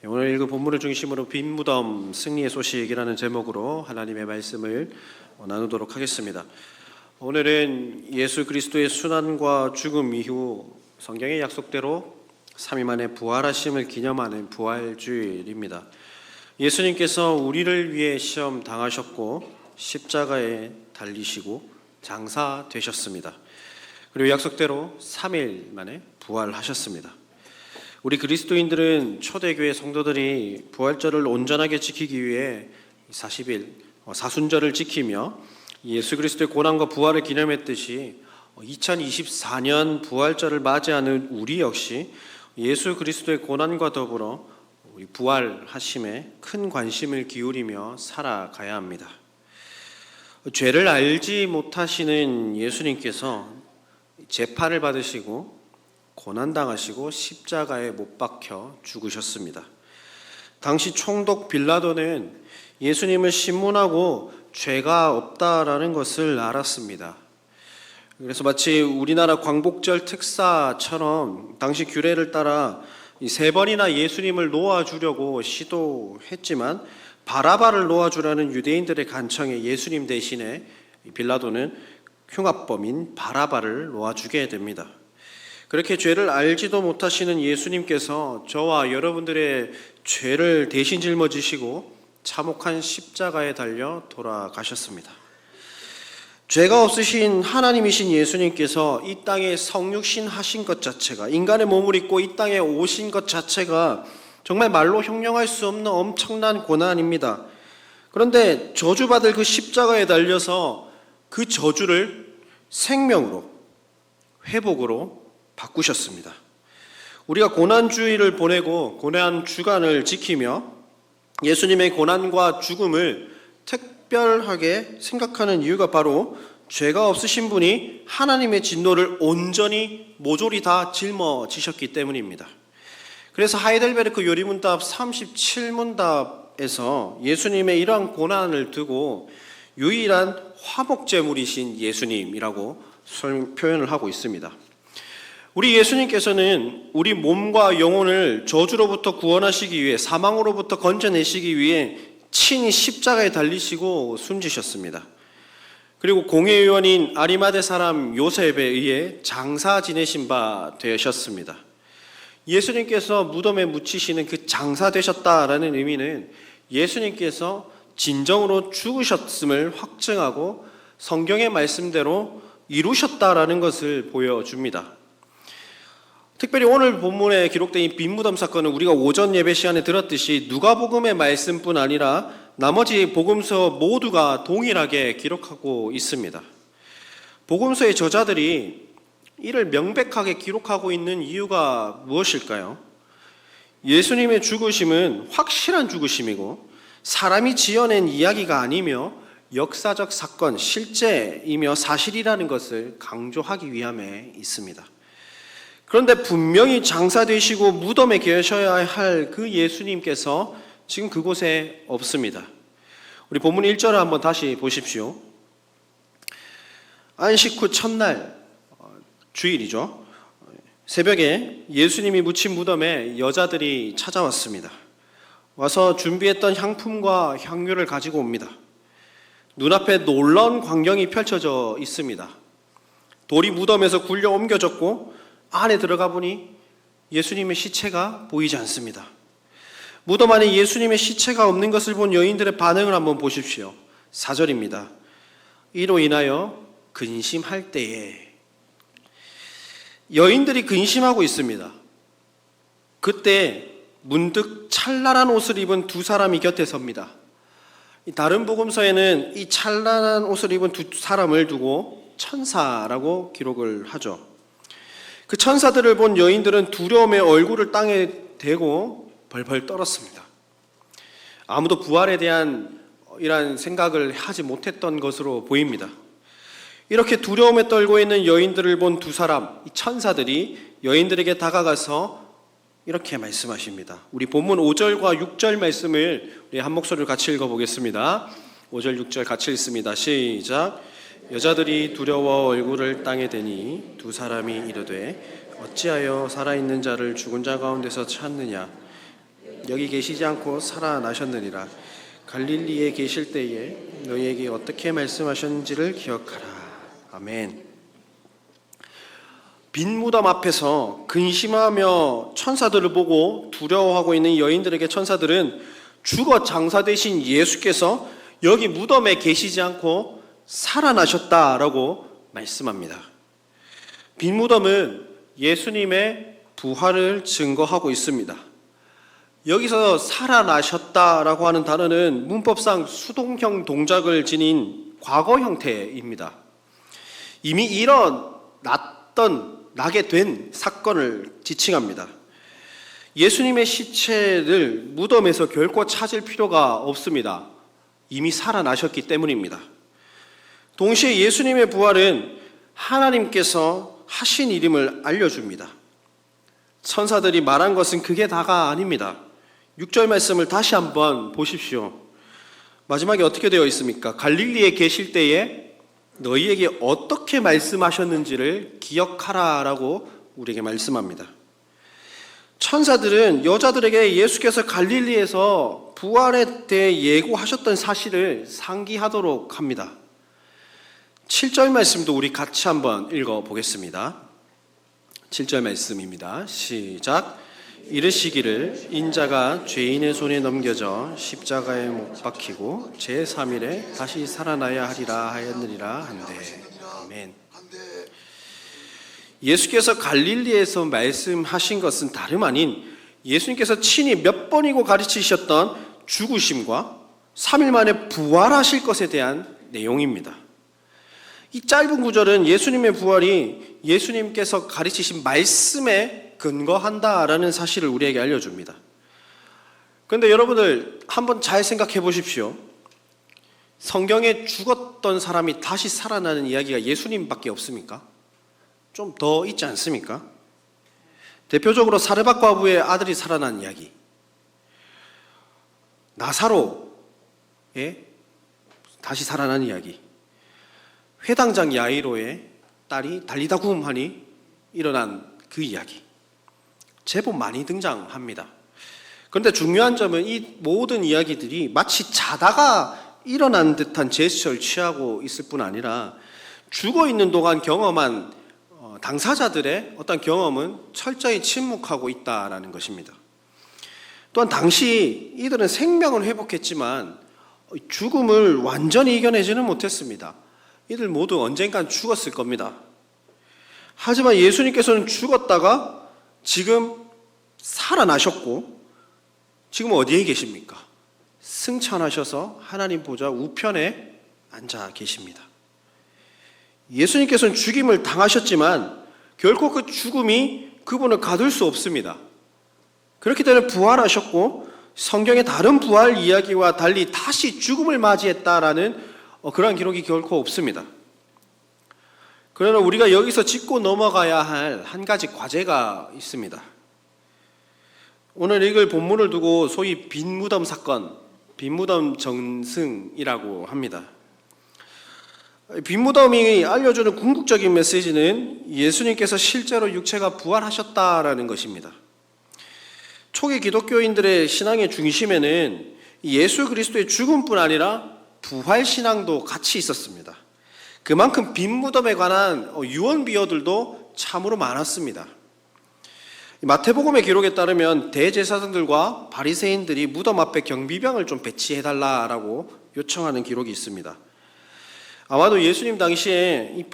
오늘 읽은 본문을 중심으로 빈 무덤 승리의 소식이라는 제목으로 하나님의 말씀을 나누도록 하겠습니다. 오늘은 예수 그리스도의 순환과 죽음 이후 성경의 약속대로 3일 만에 부활하심을 기념하는 부활주일입니다. 예수님께서 우리를 위해 시험 당하셨고 십자가에 달리시고 장사되셨습니다. 그리고 약속대로 3일 만에 부활하셨습니다. 우리 그리스도인들은 초대교회 성도들이 부활절을 온전하게 지키기 위해 40일 사순절을 지키며 예수 그리스도의 고난과 부활을 기념했듯이 2024년 부활절을 맞이하는 우리 역시 예수 그리스도의 고난과 더불어 우리 부활하심에 큰 관심을 기울이며 살아가야 합니다. 죄를 알지 못하시는 예수님께서 재판을 받으시고 고난당하시고 십자가에 못 박혀 죽으셨습니다. 당시 총독 빌라도는 예수님을 신문하고 죄가 없다라는 것을 알았습니다. 그래서 마치 우리나라 광복절 특사처럼 당시 규례를 따라 3번이나 예수님을 놓아주려고 시도했지만 바라바를 놓아주라는 유대인들의 간청에 예수님 대신에 빌라도는 흉악범인 바라바를 놓아주게 됩니다. 그렇게 죄를 알지도 못하시는 예수님께서 저와 여러분들의 죄를 대신 짊어지시고 참혹한 십자가에 달려 돌아가셨습니다. 죄가 없으신 하나님이신 예수님께서 이 땅에 성육신 하신 것 자체가, 인간의 몸을 입고 이 땅에 오신 것 자체가 정말 말로 형용할 수 없는 엄청난 고난입니다. 그런데 저주받을 그 십자가에 달려서 그 저주를 생명으로, 회복으로 바꾸셨습니다. 우리가 고난주의를 보내고 고난 주간을 지키며 예수님의 고난과 죽음을 특별하게 생각하는 이유가 바로 죄가 없으신 분이 하나님의 진노를 온전히 모조리 다 짊어지셨기 때문입니다. 그래서 하이델베르크 요리문답 37문답에서 예수님의 이러한 고난을 두고 유일한 화목제물이신 예수님이라고 표현을 하고 있습니다. 우리 예수님께서는 우리 몸과 영혼을 저주로부터 구원하시기 위해, 사망으로부터 건져내시기 위해 친히 십자가에 달리시고 숨지셨습니다. 그리고 공회의원인 아리마대 사람 요셉에 의해 장사 지내신 바 되셨습니다. 예수님께서 무덤에 묻히시는 그 장사 되셨다라는 의미는 예수님께서 진정으로 죽으셨음을 확증하고 성경의 말씀대로 이루셨다라는 것을 보여줍니다. 특별히 오늘 본문에 기록된 이 빈무덤 사건은 우리가 오전 예배 시간에 들었듯이 누가복음의 말씀뿐 아니라 나머지 복음서 모두가 동일하게 기록하고 있습니다. 복음서의 저자들이 이를 명백하게 기록하고 있는 이유가 무엇일까요? 예수님의 죽으심은 확실한 죽으심이고 사람이 지어낸 이야기가 아니며 역사적 사건, 실제이며 사실이라는 것을 강조하기 위함에 있습니다. 그런데 분명히 장사되시고 무덤에 계셔야 할 그 예수님께서 지금 그곳에 없습니다. 우리 본문 1절을 한번 다시 보십시오. 안식 후 첫날, 주일이죠. 새벽에 예수님이 묻힌 무덤에 여자들이 찾아왔습니다. 와서 준비했던 향품과 향유를 가지고 옵니다. 눈앞에 놀라운 광경이 펼쳐져 있습니다. 돌이 무덤에서 굴려 옮겨졌고 안에 들어가 보니 예수님의 시체가 보이지 않습니다. 무덤 안에 예수님의 시체가 없는 것을 본 여인들의 반응을 한번 보십시오. 4절입니다. 이로 인하여 근심할 때에, 여인들이 근심하고 있습니다. 그때 문득 찬란한 옷을 입은 두 사람이 곁에 섭니다. 다른 복음서에는 이 찬란한 옷을 입은 두 사람을 두고 천사라고 기록을 하죠. 그 천사들을 본 여인들은 두려움에 얼굴을 땅에 대고 벌벌 떨었습니다. 아무도 부활에 대한 이러한 생각을 하지 못했던 것으로 보입니다. 이렇게 두려움에 떨고 있는 여인들을 본 두 사람, 이 천사들이 여인들에게 다가가서 이렇게 말씀하십니다. 우리 본문 5절과 6절 말씀을 우리 한 목소리로 같이 읽어보겠습니다. 5절 6절 같이 읽습니다. 시작. 여자들이 두려워 얼굴을 땅에 대니 두 사람이 이르되 어찌하여 살아있는 자를 죽은 자 가운데서 찾느냐? 여기 계시지 않고 살아나셨느니라. 갈릴리에 계실 때에 너희에게 어떻게 말씀하셨는지를 기억하라. 아멘. 빈 무덤 앞에서 근심하며 천사들을 보고 두려워하고 있는 여인들에게 천사들은 죽어 장사되신 예수께서 여기 무덤에 계시지 않고 살아나셨다라고 말씀합니다. 빈 무덤은 예수님의 부활을 증거하고 있습니다. 여기서 살아나셨다라고 하는 단어는 문법상 수동형 동작을 지닌 과거 형태입니다. 이미 나게 된 사건을 지칭합니다. 예수님의 시체를 무덤에서 결코 찾을 필요가 없습니다. 이미 살아나셨기 때문입니다. 동시에 예수님의 부활은 하나님께서 하신 일임을 알려줍니다. 천사들이 말한 것은 그게 다가 아닙니다. 6절 말씀을 다시 한번 보십시오. 마지막에 어떻게 되어 있습니까? 갈릴리에 계실 때에 너희에게 어떻게 말씀하셨는지를 기억하라라고 우리에게 말씀합니다. 천사들은 여자들에게 예수께서 갈릴리에서 부활에 대해 예고하셨던 사실을 상기하도록 합니다. 7절 말씀도 우리 같이 한번 읽어보겠습니다. 7절 말씀입니다. 시작. 이르시기를 인자가 죄인의 손에 넘겨져 십자가에 못 박히고 제3일에 다시 살아나야 하리라 하였느니라 한데. 아멘. 예수께서 갈릴리에서 말씀하신 것은 다름 아닌 예수님께서 친히 몇 번이고 가르치셨던 죽으심과 3일 만에 부활하실 것에 대한 내용입니다. 이 짧은 구절은 예수님의 부활이 예수님께서 가르치신 말씀에 근거한다라는 사실을 우리에게 알려줍니다. 그런데 여러분들 한번 잘 생각해 보십시오. 성경에 죽었던 사람이 다시 살아나는 이야기가 예수님밖에 없습니까? 좀 더 있지 않습니까? 대표적으로 사르밧 과부의 아들이 살아난 이야기, 나사로의 다시 살아난 이야기, 회당장 야이로의 딸이 달리다 구음하니 일어난 그 이야기, 제법 많이 등장합니다. 그런데 중요한 점은 이 모든 이야기들이 마치 자다가 일어난 듯한 제스처를 취하고 있을 뿐 아니라 죽어 있는 동안 경험한 당사자들의 어떤 경험은 철저히 침묵하고 있다라는 것입니다. 또한 당시 이들은 생명을 회복했지만 죽음을 완전히 이겨내지는 못했습니다. 이들 모두 언젠간 죽었을 겁니다. 하지만 예수님께서는 죽었다가 지금 살아나셨고 지금 어디에 계십니까? 승천하셔서 하나님 보좌 우편에 앉아 계십니다. 예수님께서는 죽임을 당하셨지만 결코 그 죽음이 그분을 가둘 수 없습니다. 그렇기 때문에 부활하셨고 성경의 다른 부활 이야기와 달리 다시 죽음을 맞이했다라는 그러한 기록이 결코 없습니다. 그러나 우리가 여기서 짚고 넘어가야 할 한 가지 과제가 있습니다. 오늘 읽을 본문을 두고 소위 빈무덤 사건, 빈무덤 전승이라고 합니다. 빈무덤이 알려주는 궁극적인 메시지는 예수님께서 실제로 육체가 부활하셨다라는 것입니다. 초기 기독교인들의 신앙의 중심에는 예수 그리스도의 죽음뿐 아니라 부활 신앙도 같이 있었습니다. 그만큼 빈무덤에 관한 유언 비어들도 참으로 많았습니다. 마태복음의 기록에 따르면 대제사장들과 바리새인들이 무덤 앞에 경비병을 좀 배치해달라라고 요청하는 기록이 있습니다. 아마도 예수님 당시에 이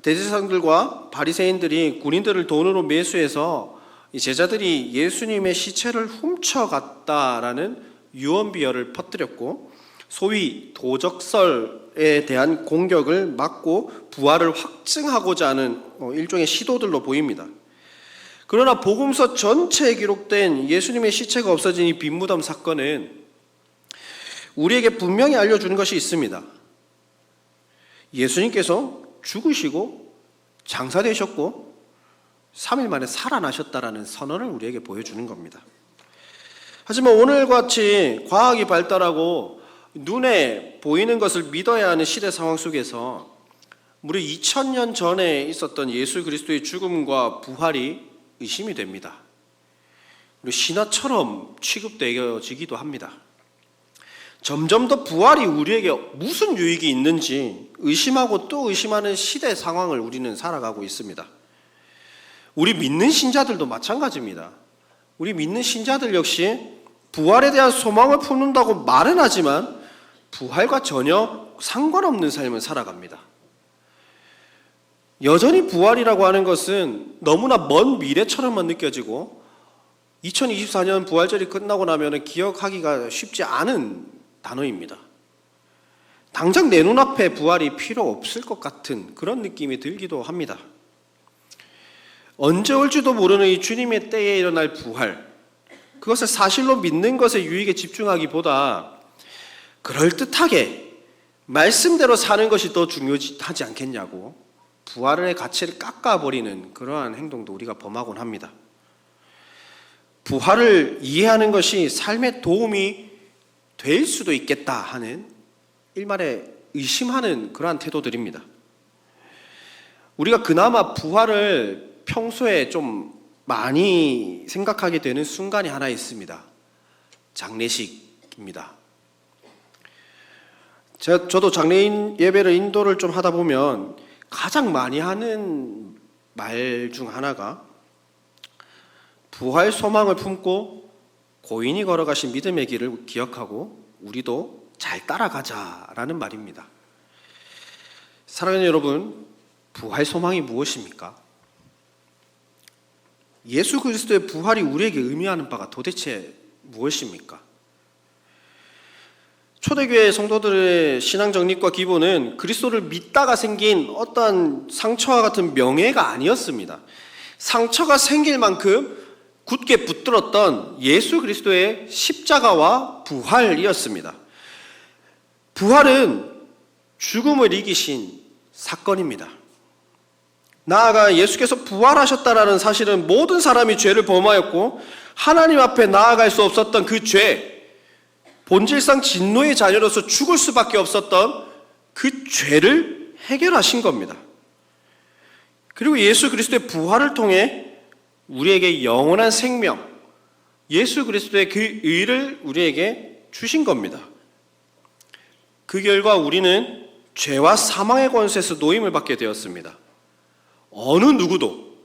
대제사장들과 바리새인들이 군인들을 돈으로 매수해서 이 제자들이 예수님의 시체를 훔쳐갔다라는 유언 비어를 퍼뜨렸고 소위 도적설에 대한 공격을 막고 부활을 확증하고자 하는 일종의 시도들로 보입니다. 그러나 복음서 전체에 기록된 예수님의 시체가 없어진 이 빈무덤 사건은 우리에게 분명히 알려주는 것이 있습니다. 예수님께서 죽으시고 장사되셨고 3일 만에 살아나셨다라는 선언을 우리에게 보여주는 겁니다. 하지만 오늘같이 과학이 발달하고 눈에 보이는 것을 믿어야 하는 시대 상황 속에서 무려 2000년 전에 있었던 예수 그리스도의 죽음과 부활이 의심이 됩니다. 우리 신화처럼 취급되어지기도 합니다. 점점 더 부활이 우리에게 무슨 유익이 있는지 의심하고 또 의심하는 시대 상황을 우리는 살아가고 있습니다. 우리 믿는 신자들도 마찬가지입니다. 우리 믿는 신자들 역시 부활에 대한 소망을 품는다고 말은 하지만 부활과 전혀 상관없는 삶을 살아갑니다. 여전히 부활이라고 하는 것은 너무나 먼 미래처럼만 느껴지고 2024년 부활절이 끝나고 나면 기억하기가 쉽지 않은 단어입니다. 당장 내 눈앞에 부활이 필요 없을 것 같은 그런 느낌이 들기도 합니다. 언제 올지도 모르는 이 주님의 때에 일어날 부활, 그것을 사실로 믿는 것에 유익에 집중하기보다 그럴듯하게 말씀대로 사는 것이 더 중요하지 않겠냐고 부활의 가치를 깎아버리는 그러한 행동도 우리가 범하곤 합니다. 부활을 이해하는 것이 삶에 도움이 될 수도 있겠다 하는 일말의 의심하는 그러한 태도들입니다. 우리가 그나마 부활을 평소에 좀 많이 생각하게 되는 순간이 하나 있습니다. 장례식입니다. 저도 장례인 예배를 인도를 좀 하다 보면 가장 많이 하는 말 중 하나가 부활 소망을 품고 고인이 걸어가신 믿음의 길을 기억하고 우리도 잘 따라가자라는 말입니다. 사랑하는 여러분, 부활 소망이 무엇입니까? 예수 그리스도의 부활이 우리에게 의미하는 바가 도대체 무엇입니까? 초대교회 성도들의 신앙 정립과 기본은 그리스도를 믿다가 생긴 어떤 상처와 같은 명예가 아니었습니다. 상처가 생길 만큼 굳게 붙들었던 예수 그리스도의 십자가와 부활이었습니다. 부활은 죽음을 이기신 사건입니다. 나아가 예수께서 부활하셨다라는 사실은 모든 사람이 죄를 범하였고 하나님 앞에 나아갈 수 없었던 그 죄, 본질상 진노의 자녀로서 죽을 수밖에 없었던 그 죄를 해결하신 겁니다. 그리고 예수 그리스도의 부활을 통해 우리에게 영원한 생명, 예수 그리스도의 그 의를 우리에게 주신 겁니다. 그 결과 우리는 죄와 사망의 권세에서 노임을 받게 되었습니다. 어느 누구도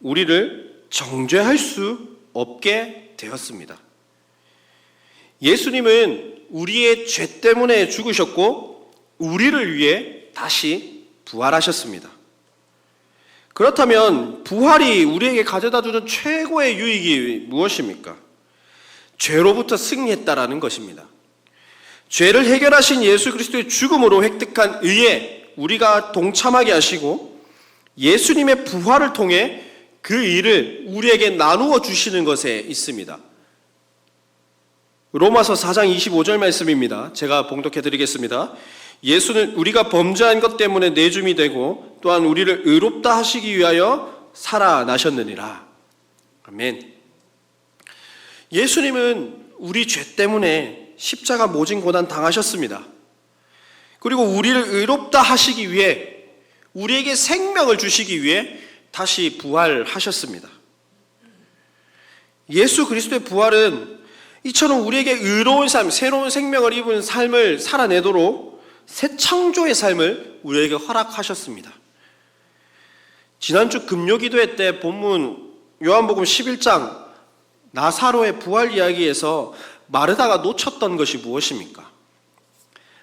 우리를 정죄할 수 없게 되었습니다. 예수님은 우리의 죄 때문에 죽으셨고 우리를 위해 다시 부활하셨습니다. 그렇다면 부활이 우리에게 가져다주는 최고의 유익이 무엇입니까? 죄로부터 승리했다라는 것입니다. 죄를 해결하신 예수 그리스도의 죽음으로 획득한 의에 우리가 동참하게 하시고 예수님의 부활을 통해 그 일을 우리에게 나누어 주시는 것에 있습니다. 로마서 4장 25절 말씀입니다. 제가 봉독해 드리겠습니다. 예수는 우리가 범죄한 것 때문에 내줌이 되고 또한 우리를 의롭다 하시기 위하여 살아나셨느니라. 아멘. 예수님은 우리 죄 때문에 십자가 모진 고난 당하셨습니다. 그리고 우리를 의롭다 하시기 위해 우리에게 생명을 주시기 위해 다시 부활하셨습니다. 예수 그리스도의 부활은 이처럼 우리에게 의로운 삶, 새로운 생명을 입은 삶을 살아내도록 새 창조의 삶을 우리에게 허락하셨습니다. 지난주 금요기도회 때 본문 요한복음 11장 나사로의 부활 이야기에서 마르다가 놓쳤던 것이 무엇입니까?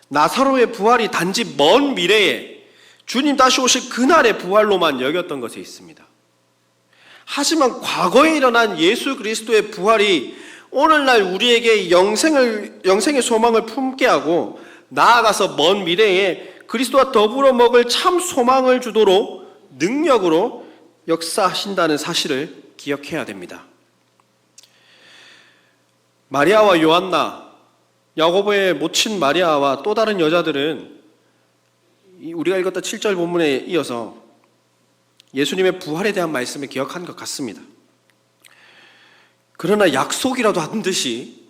나사로의 부활이 단지 먼 미래에 주님 다시 오실 그날의 부활로만 여겼던 것에 있습니다. 하지만 과거에 일어난 예수 그리스도의 부활이 오늘날 우리에게 영생의 소망을 품게 하고 나아가서 먼 미래에 그리스도와 더불어 먹을 참 소망을 주도록 능력으로 역사하신다는 사실을 기억해야 됩니다. 마리아와 요한나, 야고보의 모친 마리아와 또 다른 여자들은 우리가 읽었던 7절 본문에 이어서 예수님의 부활에 대한 말씀을 기억한 것 같습니다. 그러나 약속이라도 한 듯이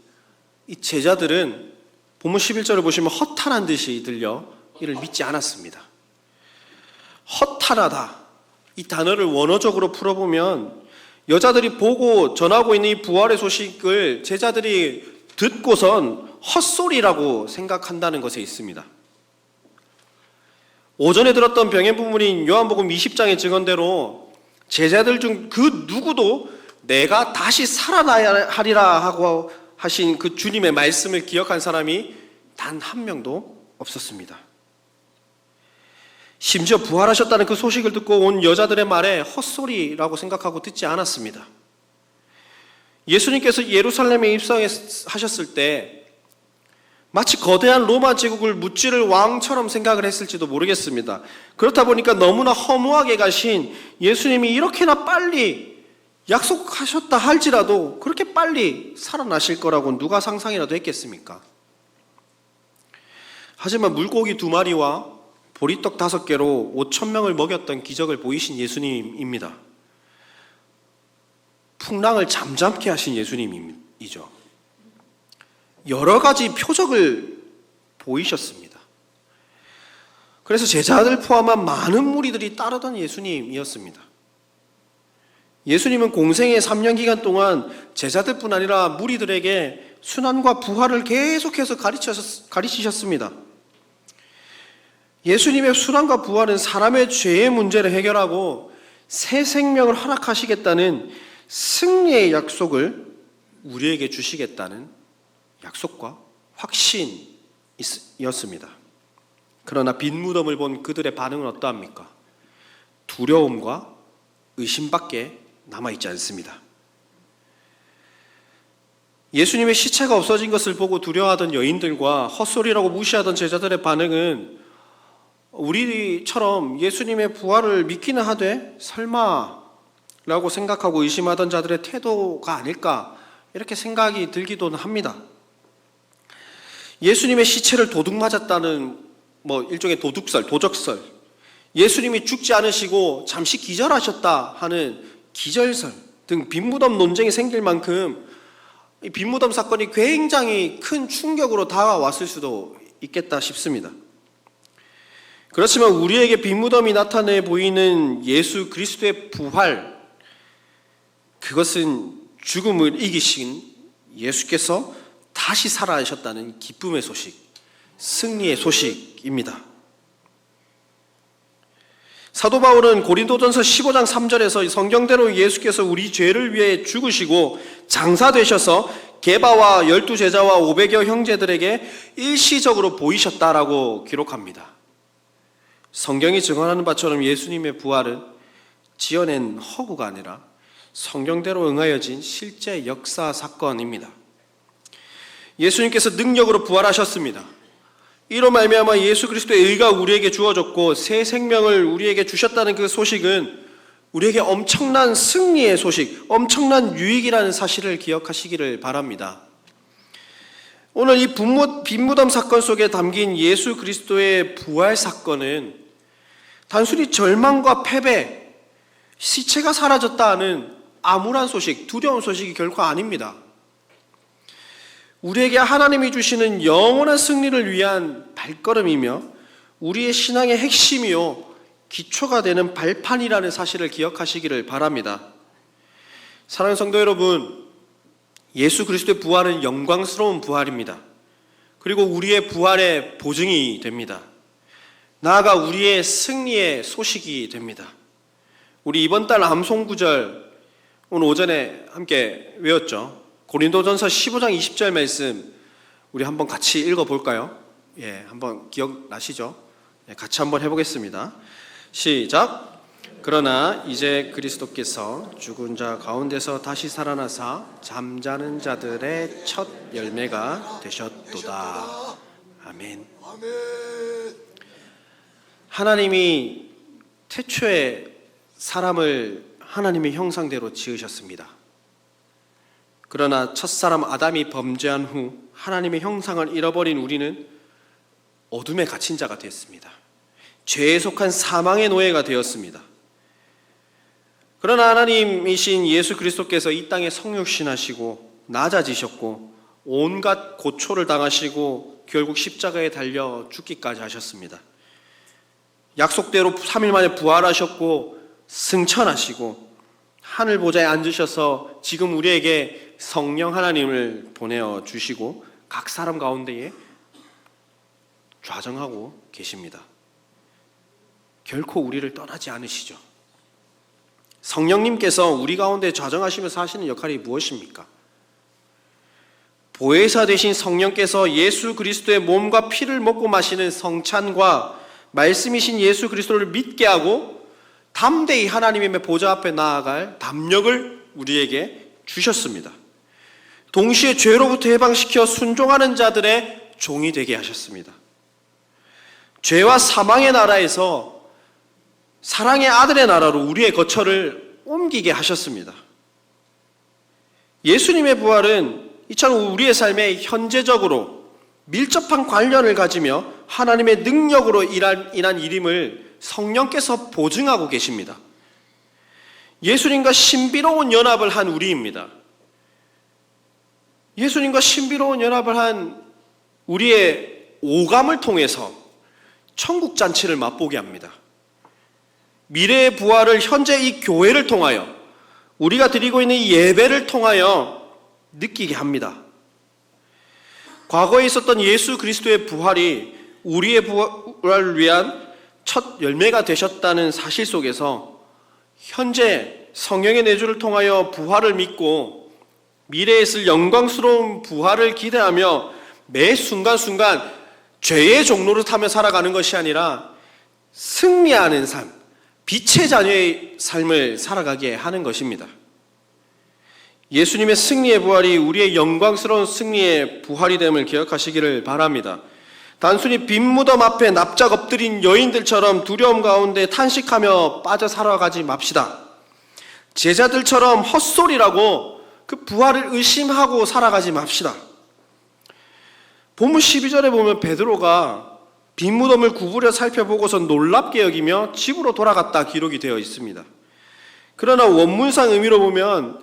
이 제자들은 본문 11절을 보시면 허탄한 듯이 들려 이를 믿지 않았습니다. 허탄하다, 이 단어를 원어적으로 풀어보면 여자들이 보고 전하고 있는 이 부활의 소식을 제자들이 듣고선 헛소리라고 생각한다는 것에 있습니다. 오전에 들었던 병행 부문인 요한복음 20장의 증언대로 제자들 중 그 누구도 내가 다시 살아나야 하리라 하고 하신 그 주님의 말씀을 기억한 사람이 단 한 명도 없었습니다. 심지어 부활하셨다는 그 소식을 듣고 온 여자들의 말에 헛소리라고 생각하고 듣지 않았습니다. 예수님께서 예루살렘에 입성하셨을 때 마치 거대한 로마 제국을 무찌를 왕처럼 생각을 했을지도 모르겠습니다. 그렇다 보니까 너무나 허무하게 가신 예수님이 이렇게나 빨리 약속하셨다 할지라도 그렇게 빨리 살아나실 거라고 누가 상상이라도 했겠습니까? 하지만 물고기 2마리와 보리떡 5개로 5,000명을 먹였던 기적을 보이신 예수님입니다. 풍랑을 잠잠케 하신 예수님이죠. 여러 가지 표적을 보이셨습니다. 그래서 제자들 포함한 많은 무리들이 따르던 예수님이었습니다. 예수님은 공생의 3년 기간 동안 제자들뿐 아니라 무리들에게 순환과 부활을 계속해서 가르치셨습니다. 예수님의 순환과 부활은 사람의 죄의 문제를 해결하고 새 생명을 허락하시겠다는 승리의 약속을 우리에게 주시겠다는 약속과 확신이었습니다. 그러나 빈 무덤을 본 그들의 반응은 어떠합니까? 두려움과 의심밖에 남아있지 않습니다. 예수님의 시체가 없어진 것을 보고 두려워하던 여인들과 헛소리라고 무시하던 제자들의 반응은 우리처럼 예수님의 부활을 믿기는 하되 설마 라고 생각하고 의심하던 자들의 태도가 아닐까 이렇게 생각이 들기도 합니다. 예수님의 시체를 도둑 맞았다는 일종의 도적설, 예수님이 죽지 않으시고 잠시 기절하셨다 하는 기절설 등 빈무덤 논쟁이 생길 만큼 이 빈무덤 사건이 굉장히 큰 충격으로 다가왔을 수도 있겠다 싶습니다. 그렇지만 우리에게 빈무덤이 나타내 보이는 예수 그리스도의 부활, 그것은 죽음을 이기신 예수께서 다시 살아나셨다는 기쁨의 소식, 승리의 소식입니다. 사도 바울은 고린도전서 15장 3절에서 성경대로 예수께서 우리 죄를 위해 죽으시고 장사되셔서 게바와 12제자와 500여 형제들에게 일시적으로 보이셨다라고 기록합니다. 성경이 증언하는 바처럼 예수님의 부활은 지어낸 허구가 아니라 성경대로 응하여진 실제 역사 사건입니다. 예수님께서 능력으로 부활하셨습니다. 이로 말미암아 예수 그리스도의 의가 우리에게 주어졌고 새 생명을 우리에게 주셨다는 그 소식은 우리에게 엄청난 승리의 소식, 엄청난 유익이라는 사실을 기억하시기를 바랍니다. 오늘 이 빈무덤 사건 속에 담긴 예수 그리스도의 부활 사건은 단순히 절망과 패배, 시체가 사라졌다는 암울한 소식, 두려운 소식이 결코 아닙니다. 우리에게 하나님이 주시는 영원한 승리를 위한 발걸음이며 우리의 신앙의 핵심이요 기초가 되는 발판이라는 사실을 기억하시기를 바랍니다. 사랑하는 성도 여러분, 예수 그리스도의 부활은 영광스러운 부활입니다. 그리고 우리의 부활의 보증이 됩니다. 나아가 우리의 승리의 소식이 됩니다. 우리 이번 달 암송 구절 오늘 오전에 함께 외웠죠. 고린도전서 15장 20절 말씀 우리 한번 같이 읽어볼까요? 한번 기억나시죠? 같이 한번 해보겠습니다. 시작. 그러나 이제 그리스도께서 죽은 자 가운데서 다시 살아나사 잠자는 자들의 첫 열매가 되셨도다. 아멘. 하나님이 태초에 사람을 하나님의 형상대로 지으셨습니다. 그러나 첫사람 아담이 범죄한 후 하나님의 형상을 잃어버린 우리는 어둠에 갇힌 자가 되었습니다. 죄에 속한 사망의 노예가 되었습니다. 그러나 하나님이신 예수 그리스도께서 이 땅에 성육신하시고 낮아지셨고 온갖 고초를 당하시고 결국 십자가에 달려 죽기까지 하셨습니다. 약속대로 3일 만에 부활하셨고 승천하시고 하늘 보좌에 앉으셔서 지금 우리에게 성령 하나님을 보내어 주시고 각 사람 가운데에 좌정하고 계십니다. 결코 우리를 떠나지 않으시죠. 성령님께서 우리 가운데 좌정하시면서 하시는 역할이 무엇입니까? 보혜사 되신 성령께서 예수 그리스도의 몸과 피를 먹고 마시는 성찬과 말씀이신 예수 그리스도를 믿게 하고 담대히 하나님의 보좌 앞에 나아갈 담력을 우리에게 주셨습니다. 동시에 죄로부터 해방시켜 순종하는 자들의 종이 되게 하셨습니다. 죄와 사망의 나라에서 사랑의 아들의 나라로 우리의 거처를 옮기게 하셨습니다. 예수님의 부활은 이처럼 우리의 삶에 현재적으로 밀접한 관련을 가지며 하나님의 능력으로 인한 일임을 성령께서 보증하고 계십니다. 예수님과 신비로운 연합을 한 우리입니다. 예수님과 신비로운 연합을 한 우리의 오감을 통해서 천국 잔치를 맛보게 합니다. 미래의 부활을 현재 이 교회를 통하여 우리가 드리고 있는 이 예배를 통하여 느끼게 합니다. 과거에 있었던 예수 그리스도의 부활이 우리의 부활을 위한 첫 열매가 되셨다는 사실 속에서 현재 성령의 내주를 통하여 부활을 믿고 미래에 있을 영광스러운 부활을 기대하며 매 순간순간 죄의 종로를 타며 살아가는 것이 아니라 승리하는 삶, 빛의 자녀의 삶을 살아가게 하는 것입니다. 예수님의 승리의 부활이 우리의 영광스러운 승리의 부활이 됨을 기억하시기를 바랍니다. 단순히 빈 무덤 앞에 납작 엎드린 여인들처럼 두려움 가운데 탄식하며 빠져 살아가지 맙시다. 제자들처럼 헛소리라고 그 부활을 의심하고 살아가지 맙시다. 본문 12절에 보면 베드로가 빈 무덤을 구부려 살펴보고서 놀랍게 여기며 집으로 돌아갔다 기록이 되어 있습니다. 그러나 원문상 의미로 보면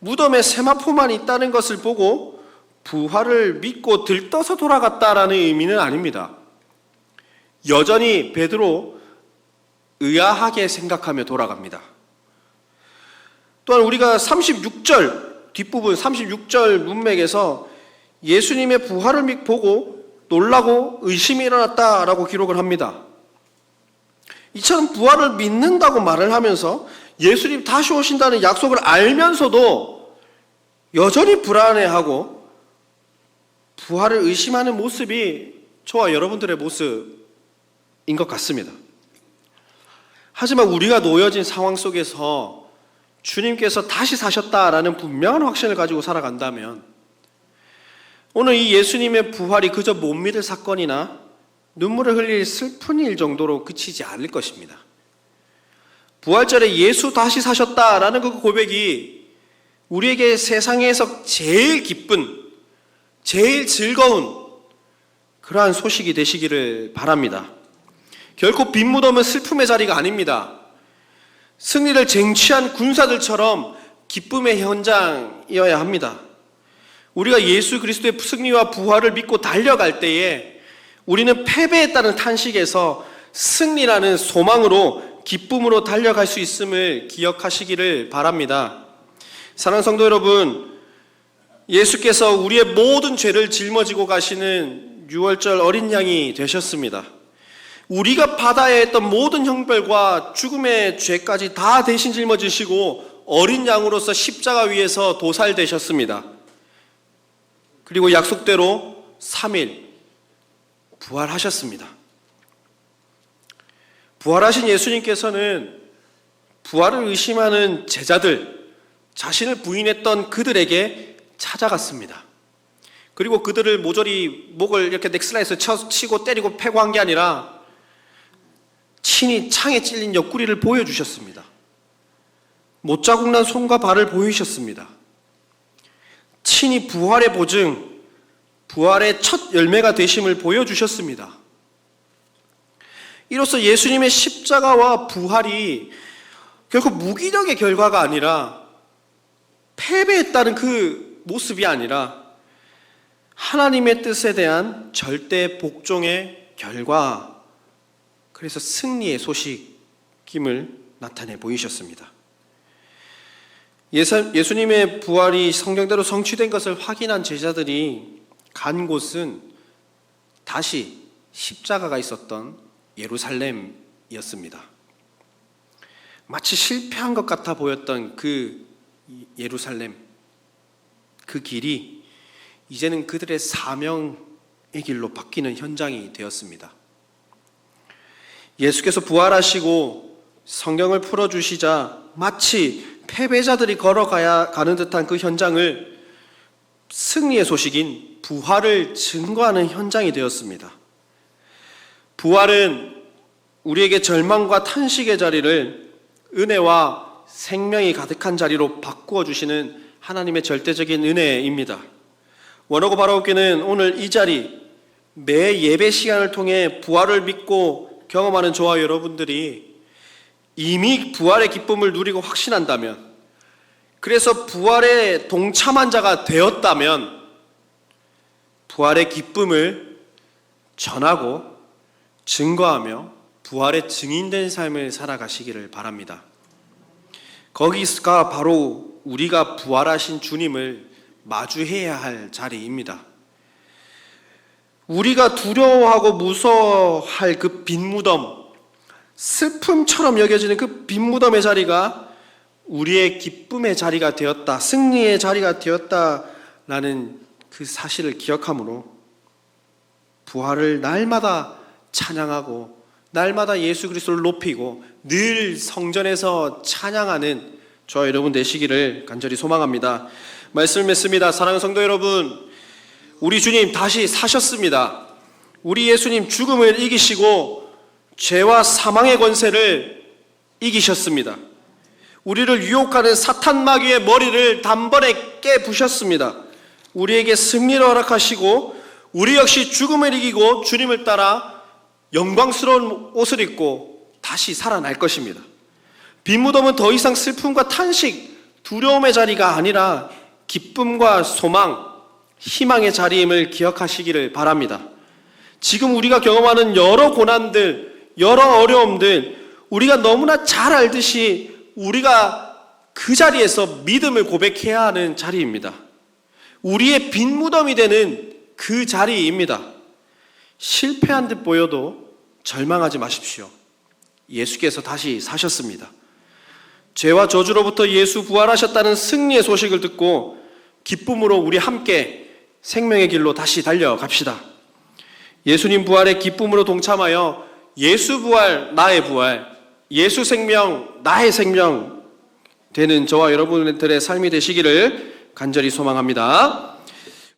무덤에 세마포만 있다는 것을 보고 부활을 믿고 들떠서 돌아갔다라는 의미는 아닙니다. 여전히 베드로 의아하게 생각하며 돌아갑니다. 또한 우리가 36절 뒷부분 36절 문맥에서 예수님의 부활을 보고 놀라고 의심이 일어났다라고 기록을 합니다. 이처럼 부활을 믿는다고 말을 하면서 예수님 다시 오신다는 약속을 알면서도 여전히 불안해하고 부활을 의심하는 모습이 저와 여러분들의 모습인 것 같습니다. 하지만 우리가 놓여진 상황 속에서 주님께서 다시 사셨다라는 분명한 확신을 가지고 살아간다면 오늘 이 예수님의 부활이 그저 못 믿을 사건이나 눈물을 흘릴 슬픈 일 정도로 그치지 않을 것입니다. 부활절에 예수 다시 사셨다라는 그 고백이 우리에게 세상에서 제일 기쁜, 제일 즐거운 그러한 소식이 되시기를 바랍니다. 결코 빈 무덤은 슬픔의 자리가 아닙니다. 승리를 쟁취한 군사들처럼 기쁨의 현장이어야 합니다. 우리가 예수 그리스도의 승리와 부활을 믿고 달려갈 때에 우리는 패배했다는 탄식에서 승리라는 소망으로 기쁨으로 달려갈 수 있음을 기억하시기를 바랍니다. 사랑하는 성도 여러분, 예수께서 우리의 모든 죄를 짊어지고 가시는 유월절 어린 양이 되셨습니다. 우리가 받아야 했던 모든 형벌과 죽음의 죄까지 다 대신 짊어지시고 어린 양으로서 십자가 위에서 도살되셨습니다. 그리고 약속대로 3일 부활하셨습니다. 부활하신 예수님께서는 부활을 의심하는 제자들, 자신을 부인했던 그들에게 찾아갔습니다. 그리고 그들을 모조리 목을 이렇게 넥슬라이서 치고 때리고 패고 한 게 아니라 친히 창에 찔린 옆구리를 보여주셨습니다. 못자국 난 손과 발을 보이셨습니다. 친히 부활의 보증, 부활의 첫 열매가 되심을 보여주셨습니다. 이로써 예수님의 십자가와 부활이 결코 무기력의 결과가 아니라 패배했다는 그 모습이 아니라 하나님의 뜻에 대한 절대 복종의 결과, 그래서 승리의 소식임을 나타내 보이셨습니다. 예수님의 부활이 성경대로 성취된 것을 확인한 제자들이 간 곳은 다시 십자가가 있었던 예루살렘이었습니다. 마치 실패한 것 같아 보였던 그 예루살렘, 그 길이 이제는 그들의 사명의 길로 바뀌는 현장이 되었습니다. 예수께서 부활하시고 성경을 풀어주시자 마치 패배자들이 가는 듯한 그 현장을 승리의 소식인 부활을 증거하는 현장이 되었습니다. 부활은 우리에게 절망과 탄식의 자리를 은혜와 생명이 가득한 자리로 바꾸어 주시는 하나님의 절대적인 은혜입니다. 원어고 바라옵기는 오늘 이 자리, 매 예배 시간을 통해 부활을 믿고 경험하는 저와 여러분들이 이미 부활의 기쁨을 누리고 확신한다면, 그래서 부활에 동참한 자가 되었다면 부활의 기쁨을 전하고 증거하며 부활의 증인된 삶을 살아가시기를 바랍니다. 거기가 바로 우리가 부활하신 주님을 마주해야 할 자리입니다. 우리가 두려워하고 무서워할 그 빈 무덤, 슬픔처럼 여겨지는 그 빈 무덤의 자리가 우리의 기쁨의 자리가 되었다, 승리의 자리가 되었다라는 그 사실을 기억함으로 부활을 날마다 찬양하고 날마다 예수 그리스도를 높이고 늘 성전에서 찬양하는 저와 여러분 되시기를 간절히 소망합니다. 말씀을 맺습니다. 사랑하는 성도 여러분, 우리 주님 다시 사셨습니다. 우리 예수님 죽음을 이기시고 죄와 사망의 권세를 이기셨습니다. 우리를 유혹하는 사탄 마귀의 머리를 단번에 깨부셨습니다. 우리에게 승리를 허락하시고 우리 역시 죽음을 이기고 주님을 따라 영광스러운 옷을 입고 다시 살아날 것입니다. 빈 무덤은 더 이상 슬픔과 탄식, 두려움의 자리가 아니라 기쁨과 소망, 희망의 자리임을 기억하시기를 바랍니다. 지금 우리가 경험하는 여러 고난들, 여러 어려움들, 우리가 너무나 잘 알듯이 우리가 그 자리에서 믿음을 고백해야 하는 자리입니다. 우리의 빈 무덤이 되는 그 자리입니다. 실패한 듯 보여도 절망하지 마십시오. 예수께서 다시 사셨습니다. 죄와 저주로부터 예수 부활하셨다는 승리의 소식을 듣고 기쁨으로 우리 함께 생명의 길로 다시 달려갑시다. 예수님 부활의 기쁨으로 동참하여 예수 부활, 나의 부활, 예수 생명, 나의 생명 되는 저와 여러분들의 삶이 되시기를 간절히 소망합니다.